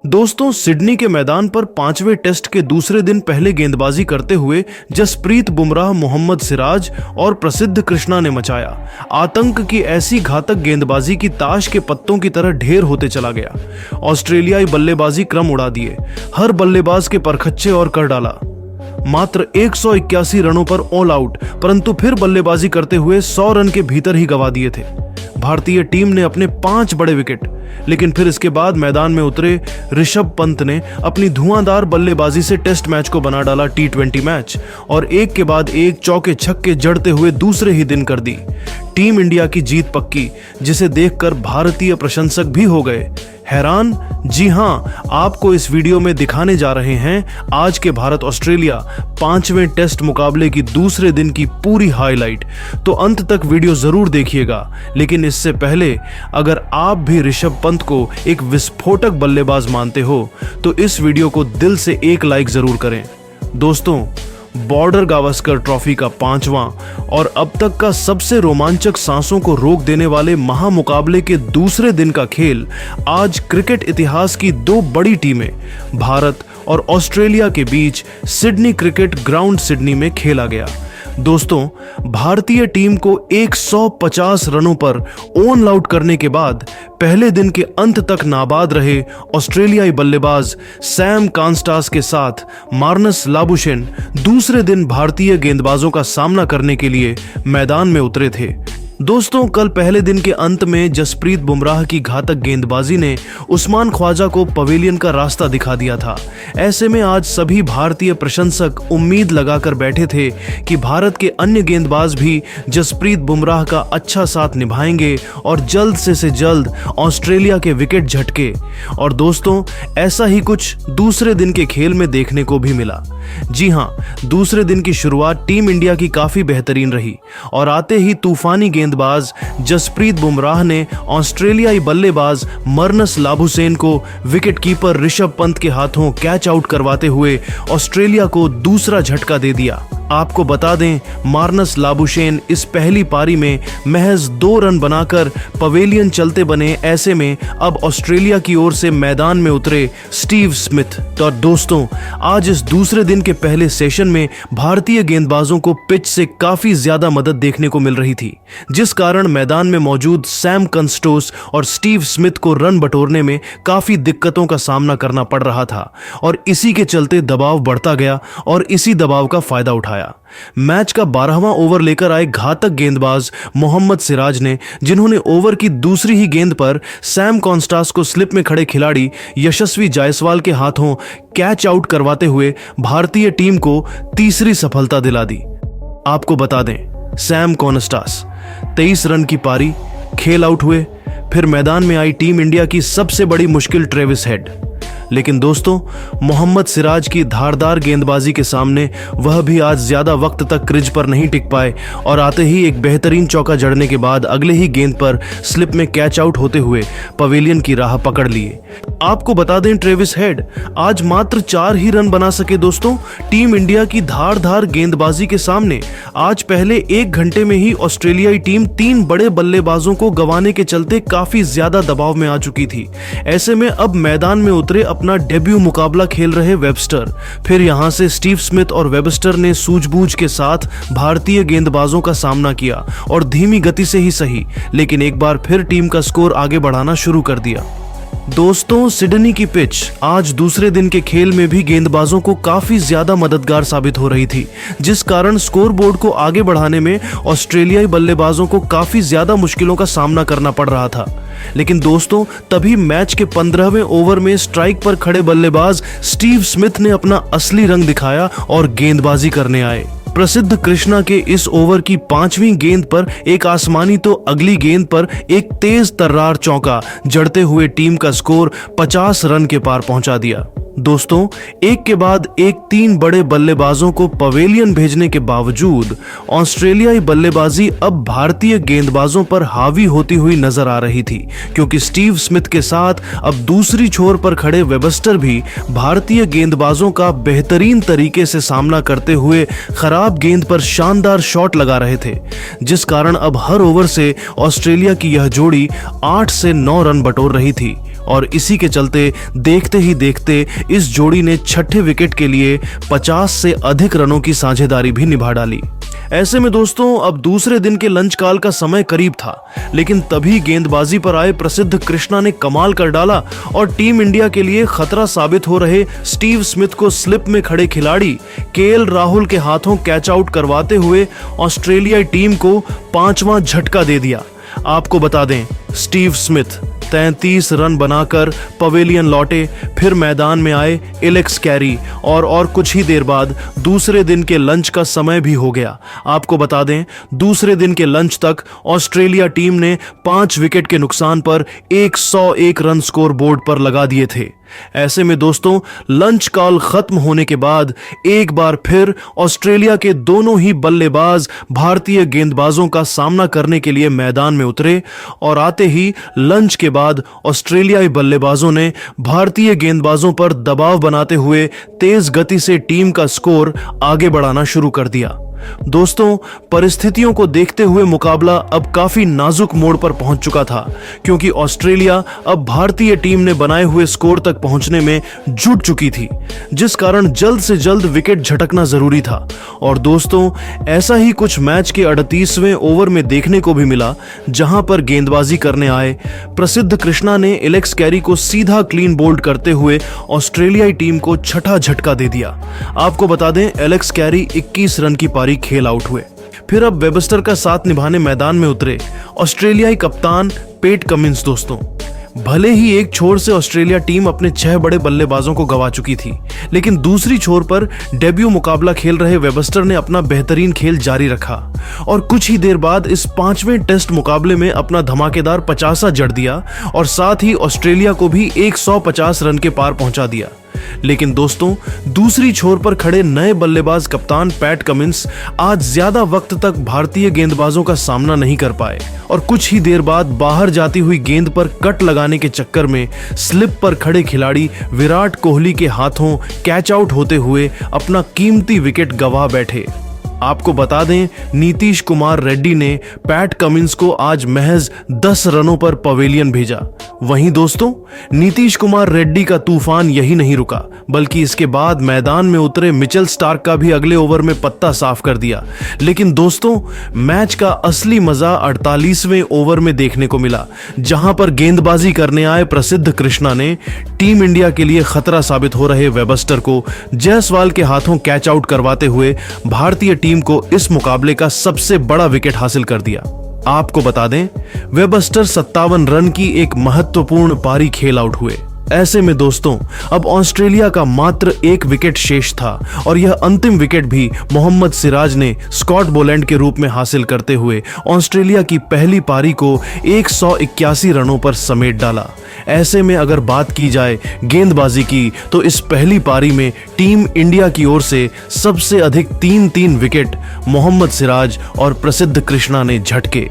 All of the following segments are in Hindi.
दोस्तों, सिडनी के मैदान पर 5वें टेस्ट के दूसरे दिन पहले गेंदबाजी करते हुए जसप्रीत बुमराह, मोहम्मद सिराज और प्रसिद्ध कृष्णा ने मचाया आतंक की ऐसी घातक गेंदबाजी की ताश के पत्तों की तरह ढेर होते चला गया। ऑस्ट्रेलियाई बल्लेबाजी क्रम उड़ा दिए, हर बल्लेबाज के परखच्चे और कर डाला। मात्र 181 रनों पर ऑल आउट, परंतु फिर बल्लेबाजी करते हुए 100 रन के भीतर ही गंवा दिए थे भारतीय टीम ने अपने 5 बड़े विकेट। लेकिन फिर इसके बाद मैदान में उतरे ऋषभ पंत ने अपनी धुआंधार बल्लेबाजी से टेस्ट मैच को बना डाला T20 मैच और एक के बाद एक चौके छक्के जड़ते हुए दूसरे ही दिन कर दी टीम इंडिया की जीत पक्की, जिसे देखकर भारतीय प्रशंसक भी हो गए हैरान। जी हां, आपको इस वीडियो में दिखाने जा रहे हैं आज के भारत ऑस्ट्रेलिया 5वें टेस्ट मुकाबले की दूसरे दिन की पूरी हाईलाइट, तो अंत तक वीडियो जरूर देखिएगा। लेकिन इससे पहले अगर आप भी ऋषभ पंत को एक विस्फोटक बल्लेबाज मानते हो तो इस वीडियो को दिल से एक लाइक जरूर करें। दोस्तों, बॉर्डर गावस्कर ट्रॉफी का 5वां और अब तक का सबसे रोमांचक, सांसों को रोक देने वाले महामुकाबले के दूसरे दिन का खेल आज क्रिकेट इतिहास की 2 बड़ी टीमें भारत और ऑस्ट्रेलिया के बीच सिडनी क्रिकेट ग्राउंड सिडनी में खेला गया। दोस्तों, भारतीय टीम को 150 रनों पर ऑन आउट करने के बाद पहले दिन के अंत तक नाबाद रहे ऑस्ट्रेलियाई बल्लेबाज सैम कॉन्स्टास के साथ मार्नस लाबुशेन दूसरे दिन भारतीय गेंदबाजों का सामना करने के लिए मैदान में उतरे थे। दोस्तों, कल पहले दिन के अंत में जसप्रीत बुमराह की घातक गेंदबाजी ने उस्मान ख्वाजा को पवेलियन का रास्ता दिखा दिया था। ऐसे में आज सभी भारतीय प्रशंसक उम्मीद लगाकर बैठे थे कि भारत के अन्य गेंदबाज भी जसप्रीत बुमराह का अच्छा साथ निभाएंगे और जल्द से जल्द ऑस्ट्रेलिया के विकेट झटके। और दोस्तों, ऐसा ही कुछ दूसरे दिन के खेल में देखने को भी मिला। जी हां, दूसरे दिन की शुरुआत टीम इंडिया की काफी बेहतरीन रही और आते ही तूफानी गेंदबाज जसप्रीत बुमराह ने ऑस्ट्रेलियाई बल्लेबाज मार्नस लाबुशेन को विकेटकीपर ऋषभ पंत के हाथों कैच आउट करवाते हुए ऑस्ट्रेलिया को दूसरा झटका दे दिया। आपको बता दें, मार्नस लाबुशेन इस पहली पारी में महज 2 रन बनाकर पवेलियन चलते बने। ऐसे में अब ऑस्ट्रेलिया की ओर से मैदान में उतरे स्टीव स्मिथ। तो दोस्तों, आज इस दूसरे दिन के पहले सेशन में भारतीय गेंदबाजों को पिच से काफी ज्यादा मदद देखने को मिल रही थी, जिस कारण मैदान में मौजूद सैम कॉन्स्टास और स्टीव स्मिथ को रन बटोरने में काफी दिक्कतों का सामना करना पड़ रहा था और इसी के चलते दबाव बढ़ता गया और इसी दबाव का फायदा उठाया। मैच का 12वां ओवर लेकर आए घातक गेंदबाज मोहम्मद सिराज ने, जिन्होंने ओवर की दूसरी ही गेंद पर सैम कॉन्स्टास को स्लिप में खड़े खिलाड़ी यशस्वी जायसवाल के हाथों कैच आउट करवाते हुए भारतीय टीम को तीसरी सफलता दिला दी। आपको बता दें, सैम कॉन्स्टास 23 रन की पारी खेल आउट हुए। फिर मैदान में आई टीम इंडिया की सबसे बड़ी मुश्किल ट्रेविस हेड। लेकिन दोस्तों, मोहम्मद सिराज की धारदार गेंदबाजी के सामने वह भी आज ज्यादा वक्त तक क्रीज पर नहीं टिक पाए और आते ही एक बेहतरीन चौका जड़ने के बाद अगले ही गेंद पर स्लिप में कैच आउट होते हुए पवेलियन की राह पकड़ लिए। आपको बता दें, ट्रेविस हेड आज मात्र 4 ही रन बना सके। दोस्तों, टीम इंडिया की धारदार गेंदबाजी के सामने आज पहले 1 घंटे में ही ऑस्ट्रेलियाई टीम 3 बड़े बल्लेबाजों को गंवाने के चलते काफी ज्यादा दबाव में आ चुकी थी। ऐसे में अब मैदान में उतरे अपना डेब्यू मुकाबला खेल रहे वेबस्टर। फिर यहां से स्टीव स्मिथ और वेबस्टर ने सूझबूझ के साथ भारतीय गेंदबाजों का सामना किया और धीमी गति से ही सही, लेकिन एक बार फिर टीम का स्कोर आगे बढ़ाना शुरू कर दिया। दोस्तों, सिडनी की पिच आज दूसरे दिन के खेल में भी गेंदबाजों को काफी ज्यादा मददगार साबित हो रही थी, जिस कारण स्कोरबोर्ड को आगे बढ़ाने में ऑस्ट्रेलियाई बल्लेबाजों को काफी ज्यादा मुश्किलों का सामना करना पड़ रहा था। लेकिन दोस्तों, तभी मैच के 15वें ओवर में स्ट्राइक पर खड़े बल्लेबाज स्टीव स्मिथ ने अपना असली रंग दिखाया और गेंदबाजी करने आए। प्रसिद्ध कृष्णा के इस ओवर की 5वीं गेंद पर एक आसमानी तो अगली गेंद पर एक तेज तर्रार चौका जड़ते हुए टीम का स्कोर 50 रन के पार पहुंचा दिया। दोस्तों, एक के बाद एक 3 बड़े बल्लेबाजों को पवेलियन भेजने के बावजूद ऑस्ट्रेलियाई बल्लेबाजी अब भारतीय गेंदबाजों पर हावी होती हुई नजर आ रही थी, क्योंकि स्टीव स्मिथ के साथ अब दूसरी छोर पर खड़े वेबस्टर भी भारतीय गेंदबाजों का बेहतरीन तरीके से सामना करते हुए खराब गेंद पर शानदार शॉट लगा रहे थे, जिस कारण अब हर ओवर से ऑस्ट्रेलिया की यह जोड़ी 8 से 9 रन बटोर रही थी और इसी के चलते देखते ही देखते इस जोड़ी ने छठे विकेट के लिए 50 से अधिक रनों की साझेदारी भी निभा डाली। ऐसे में दोस्तों अब दूसरे दिन के लंच काल का समय करीब था, लेकिन तभी गेंदबाजी पर आए प्रसिद्ध कृष्णा ने कमाल कर डाला और टीम इंडिया के लिए खतरा साबित हो रहे स्टीव स्मिथ को स्लिप में खड़े खिलाड़ी केएल राहुल के हाथों कैच आउट करवाते हुए ऑस्ट्रेलियाई टीम को 5वां झटका दे दिया। आपको बता दें, स्टीव स्मिथ 33 रन बनाकर पवेलियन लौटे, फिर मैदान में आए एलेक्स कैरी और कुछ ही देर बाद दूसरे दिन के लंच का समय भी हो गया। आपको बता दें, दूसरे दिन के लंच तक ऑस्ट्रेलिया टीम ने 5 विकेट के नुकसान पर 101 रन स्कोर बोर्ड पर लगा दिए थे। ऐसे में दोस्तों लंच कॉल खत्म होने के बाद एक बार फिर ऑस्ट्रेलिया के दोनों ही बल्लेबाज भारतीय गेंदबाजों का सामना करने के लिए मैदान में उतरे और आते ही लंच के बाद ऑस्ट्रेलियाई बल्लेबाजों ने भारतीय गेंदबाजों पर दबाव बनाते हुए तेज गति से टीम का स्कोर आगे बढ़ाना शुरू कर दिया। दोस्तों परिस्थितियों को देखते हुए मुकाबला अब काफी नाजुक मोड़ पर पहुंच चुका था, क्योंकि ऑस्ट्रेलिया अब भारतीय टीम ने बनाए हुए स्कोर तक पहुंचने में जुट चुकी थी, जिस कारण जल्द से जल्द विकेट झटकना जरूरी था। और दोस्तों ऐसा ही कुछ मैच के 38वें ओवर में देखने को भी मिला, जहां पर गेंदबाजी करने आए प्रसिद्ध कृष्णा ने एलेक्स कैरी को सीधा क्लीन बोल्ड करते हुए ऑस्ट्रेलियाई टीम को छठा झटका दे दिया। आपको बता दें, एलेक्स कैरी 21 रन की पारी खेल आउट हुए। फिर अब वेबस्टर का साथ निभाने मैदान में उतरे ऑस्ट्रेलियाई कप्तान पैट कमिंस। दोस्तों भले ही एक छोर से ऑस्ट्रेलिया टीम अपने 6 बड़े बल्लेबाजों को गंवा चुकी थी, लेकिन दूसरी छोर पर डेब्यू मुकाबला खेल रहे वेबस्टर ने अपना बेहतरीन खेल जारी रखा और कुछ ही देर बाद इस 5वें टेस्ट मुकाबले में अपना धमाकेदार 50 जड़ दिया और साथ ही ऑस्ट्रेलिया को भी 150 रन के पार पहुंचा दिया। लेकिन दोस्तों दूसरी छोर पर खड़े नए बल्लेबाज कप्तान पैट कमिंस आज ज्यादा वक्त तक भारतीय गेंदबाजों का सामना नहीं कर पाए और कुछ ही देर बाद बाहर जाती हुई गेंद पर कट लगाने के चक्कर में स्लिप पर खड़े खिलाड़ी विराट कोहली के हाथों कैच आउट होते हुए अपना कीमती विकेट गंवा बैठे। आपको बता दें, नीतीश कुमार रेड्डी ने पैट कमिंस को आज महज 10 रनों पर पवेलियन भेजा। वहीं दोस्तों नीतीश कुमार रेड्डी का तूफान यही नहीं रुका, बल्कि इसके बाद मैदान में उतरे मिचेल स्टार्क का भी अगले ओवर में पत्ता साफ कर दिया। लेकिन दोस्तों मैच का असली मजा 48वें ओवर में देखने को मिला, जहां पर गेंदबाजी करने आए प्रसिद्ध कृष्णा ने टीम इंडिया के लिए खतरा साबित हो रहे वेबस्टर को जायसवाल के हाथों कैच आउट करवाते हुए भारतीय टीम को इस मुकाबले का सबसे बड़ा विकेट हासिल कर दिया। आपको बता दें, वेबस्टर 57 रन की एक महत्वपूर्ण पारी खेल आउट हुए। ऐसे में दोस्तों अब ऑस्ट्रेलिया का मात्र 1 विकेट शेष था और यह अंतिम विकेट भी मोहम्मद सिराज ने स्कॉट बोलैंड के रूप में हासिल करते हुए ऑस्ट्रेलिया की पहली पारी को 181 रनों पर समेट डाला। ऐसे में अगर बात की जाए गेंदबाजी की, तो इस पहली पारी में टीम इंडिया की ओर से सबसे अधिक 3 विकेट मोहम्मद सिराज और प्रसिद्ध कृष्णा ने झटके।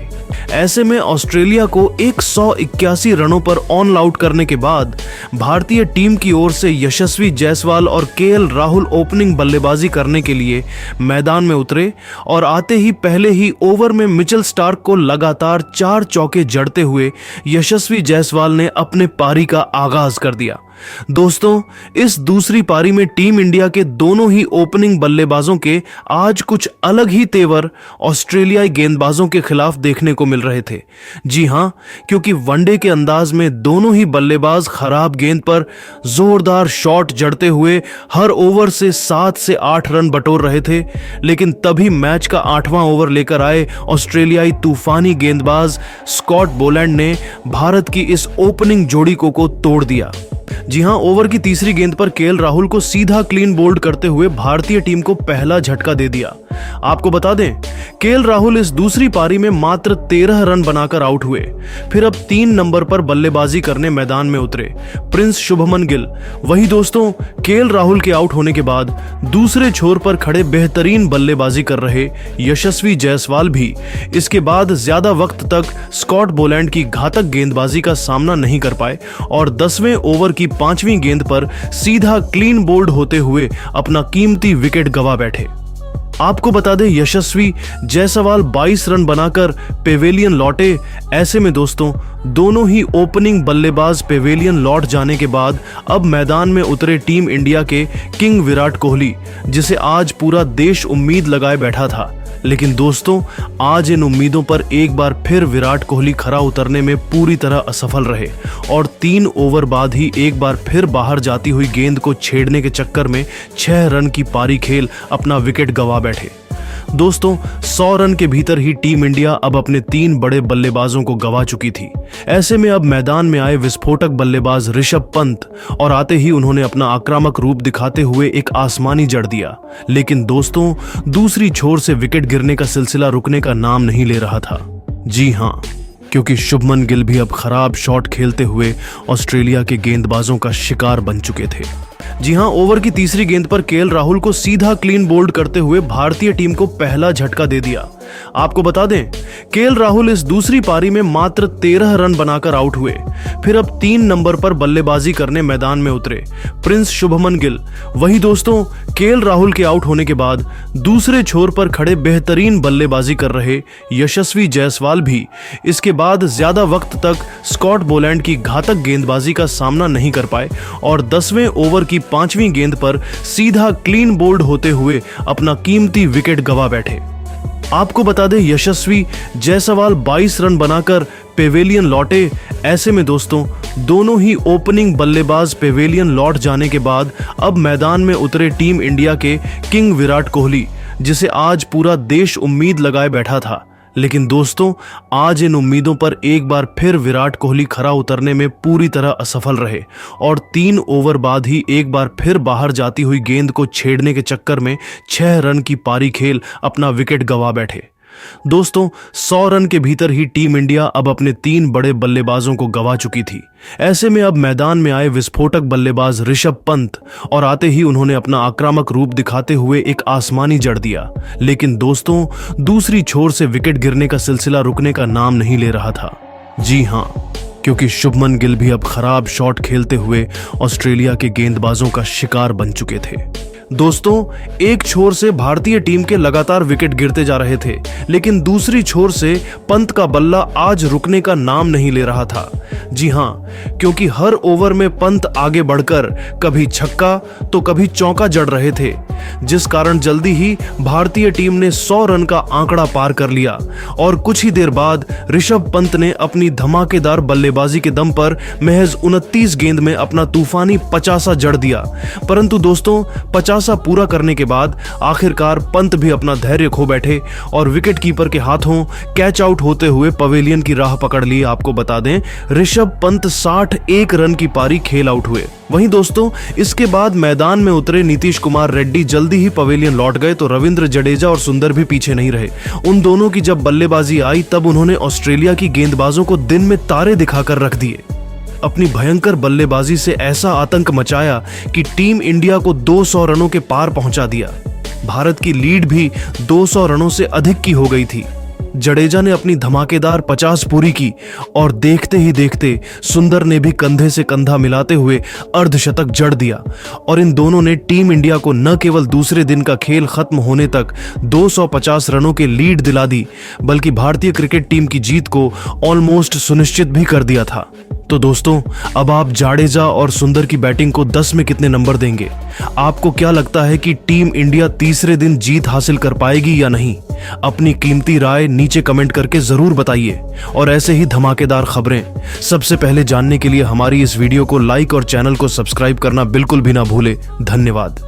ऐसे में ऑस्ट्रेलिया को 181 रनों पर ऑन आउट करने के बाद भारतीय टीम की ओर से यशस्वी जायसवाल और केएल राहुल ओपनिंग बल्लेबाजी करने के लिए मैदान में उतरे और आते ही पहले ही ओवर में मिचेल स्टार्क को लगातार 4 चौके जड़ते हुए यशस्वी जायसवाल ने अपने पारी का आगाज कर दिया। दोस्तों इस दूसरी पारी में टीम इंडिया के दोनों ही ओपनिंग बल्लेबाजों के आज कुछ अलग ही तेवर ऑस्ट्रेलियाई गेंदबाजों के खिलाफ देखने को मिल रहे थे। जी हां, क्योंकि वनडे के अंदाज में दोनों ही बल्लेबाज खराब गेंद पर जोरदार शॉट जड़ते हुए हर ओवर से 7 से 8 रन बटोर रहे थे। लेकिन तभी मैच का 8वां ओवर लेकर आए ऑस्ट्रेलियाई तूफानी गेंदबाज स्कॉट बोलैंड ने भारत की इस ओपनिंग जोड़ी को तोड़ दिया। जी हां, ओवर की तीसरी गेंद पर केएल राहुल को सीधा क्लीन बोल्ड करते हुए भारतीय टीम को पहला झटका दे दिया। आपको बता दें, केएल राहुल इस दूसरी पारी में मात्र 13 रन बनाकर आउट हुए। फिर अब 3 नंबर पर बल्लेबाजी करने मैदान में उतरे प्रिंस शुभमन गिल। वही दोस्तों केएल राहुल के आउट होने के बाद दूसरे छोर पर खड़े बेहतरीन बल्लेबाजी कर रहे यशस्वी जायसवाल भी इसके बाद ज्यादा वक्त तक स्कॉट बोलैंड की घातक गेंदबाजी का सामना नहीं कर पाए और 10वें ओवर की 5वीं गेंद पर सीधा क्लीन बोल्ड होते हुए अपना कीमती विकेट गंवा बैठे। आपको बता दें यशस्वी जायसवाल 22 रन बनाकर पेवेलियन लौटे। ऐसे में दोस्तों दोनों ही ओपनिंग बल्लेबाज पेवेलियन लौट जाने के बाद अब मैदान में उतरे टीम इंडिया के किंग विराट कोहली, जिसे आज पूरा देश उम्मीद लगाए बैठा था। लेकिन दोस्तों आज इन उम्मीदों पर एक बार फिर विराट कोहली खरा उतरने में पूरी तरह असफल रहे और 3 ओवर बाद ही एक बार फिर बाहर जाती हुई गेंद को छेड़ने के चक्कर में 6 रन की पारी खेल अपना विकेट गंवा बैठे। दोस्तों 100 रन के भीतर ही टीम इंडिया अब अपने 3 बड़े बल्लेबाजों को गंवा चुकी थी। ऐसे में अब मैदान में आए विस्फोटक बल्लेबाज ऋषभ पंत और आते ही उन्होंने अपना आक्रामक रूप दिखाते हुए एक आसमानी जड़ दिया। लेकिन दोस्तों दूसरी छोर से विकेट गिरने का सिलसिला रुकने का नाम नहीं ले रहा था। जी हाँ, क्योंकि शुभमन गिल भी अब खराब शॉट खेलते हुए ऑस्ट्रेलिया के गेंदबाजों का शिकार बन चुके थे। जी हां, ओवर की तीसरी गेंद पर केएल राहुल को सीधा क्लीन बोल्ड करते हुए भारतीय टीम को पहला झटका दे दिया। आपको बता दें केएल राहुल इस दूसरी पारी में मात्र 13 रन बनाकर आउट हुए। फिर अब 3 नंबर पर बल्लेबाजी करने मैदान में उतरे प्रिंस शुभमन गिल। वही दोस्तों केएल राहुल के आउट होने के बाद दूसरे छोर पर खड़े बेहतरीन बल्लेबाजी कर रहे यशस्वी जायसवाल भी इसके बाद ज्यादा वक्त तक स्कॉट बोलैंड की घातक गेंदबाजी का सामना नहीं कर पाए और 10वें ओवर की 5वीं गेंद पर सीधा क्लीन बोल्ड होते हुए अपना कीमती विकेट गंवा बैठे। आपको बता दें यशस्वी जायसवाल 22 रन बनाकर पेवेलियन लौटे। ऐसे में दोस्तों दोनों ही ओपनिंग बल्लेबाज पेवेलियन लौट जाने के बाद अब मैदान में उतरे टीम इंडिया के किंग विराट कोहली, जिसे आज पूरा देश उम्मीद लगाए बैठा था। लेकिन दोस्तों आज इन उम्मीदों पर एक बार फिर विराट कोहली खरा उतरने में पूरी तरह असफल रहे और 3 ओवर बाद ही एक बार फिर बाहर जाती हुई गेंद को छेड़ने के चक्कर में 6 रन की पारी खेल अपना विकेट गंवा बैठे। दोस्तों 100 रन के भीतर ही टीम इंडिया अब अपने 3 बड़े बल्लेबाजों को गंवा चुकी थी। ऐसे में अब मैदान में आए विस्फोटक बल्लेबाज ऋषभ पंत और आते ही उन्होंने अपना आक्रामक रूप दिखाते हुए एक आसमानी जड़ दिया। लेकिन दोस्तों दूसरी छोर से विकेट गिरने का सिलसिला रुकने का नाम नहीं ले रहा था। जी हां, क्योंकि शुभमन गिल भी अब खराब शॉट खेलते हुए ऑस्ट्रेलिया के गेंदबाजों का शिकार बन चुके थे। दोस्तों एक छोर से भारतीय टीम के लगातार विकेट गिरते जा रहे थे, लेकिन दूसरी छोर से पंत का बल्ला आज रुकने का नाम नहीं ले रहा था। जी हां, क्योंकि हर ओवर में पंत आगे बढ़कर कभी छक्का तो कभी चौका जड़ रहे थे, जिस कारण जल्दी ही भारतीय टीम ने 100 रन का आंकड़ा पार कर लिया और कुछ ही देर बाद ऋषभ पंत ने अपनी धमाकेदार बल्लेबाजी के दम पर महज 29 गेंद में अपना तूफानी 50 जड़ दिया। परंतु दोस्तों 50 पूरा करने के बाद आखिरकार पंत भी अपना धैर्य खो बैठे और विकेट कीपर के हाथों कैच आउट होते हुए पवेलियन की राह पकड़ ली। आपको बता दें ऋषभ पंत 61 रन की पारी खेल आउट हुए। वहीं दोस्तों इसके बाद मैदान में उतरे नीतीश कुमार रेड्डी जल्दी ही पवेलियन लौट गए तो रविंद्र जडेजा और सुंदर भी पीछे नहीं रहे। उन दोनों की जब बल्लेबाजी आई तब उन्होंने ऑस्ट्रेलिया की गेंदबाजों को दिन में तारे दिखाकर रख दिए। अपनी भयंकर बल्लेबाजी से ऐसा आतंक मचाया कि टीम इंडिया को 200 रनों के पार पहुंचा दिया। भारत की लीड भी 200 रनों से अधिक की हो गई थी। जडेजा ने अपनी धमाकेदार 50 पूरी की और देखते ही देखते सुंदर ने भी कंधे से कंधा मिलाते हुए अर्धशतक जड़ दिया और इन दोनों ने टीम इंडिया को न केवल दूसरे दिन का खेल खत्म होने तक 250 रनों के लीड दिला दी, बल्कि भारतीय क्रिकेट टीम की जीत को ऑलमोस्ट सुनिश्चित भी कर दिया था। तो दोस्तों अब आप जाडेजा और सुंदर की बैटिंग को 10 में कितने नंबर देंगे? आपको क्या लगता है कि टीम इंडिया तीसरे दिन जीत हासिल कर पाएगी या नहीं? अपनी कीमती राय नीचे कमेंट करके जरूर बताइए और ऐसे ही धमाकेदार खबरें सबसे पहले जानने के लिए हमारी इस वीडियो को लाइक और चैनल को सब्सक्राइब करना बिल्कुल भी ना भूले। धन्यवाद।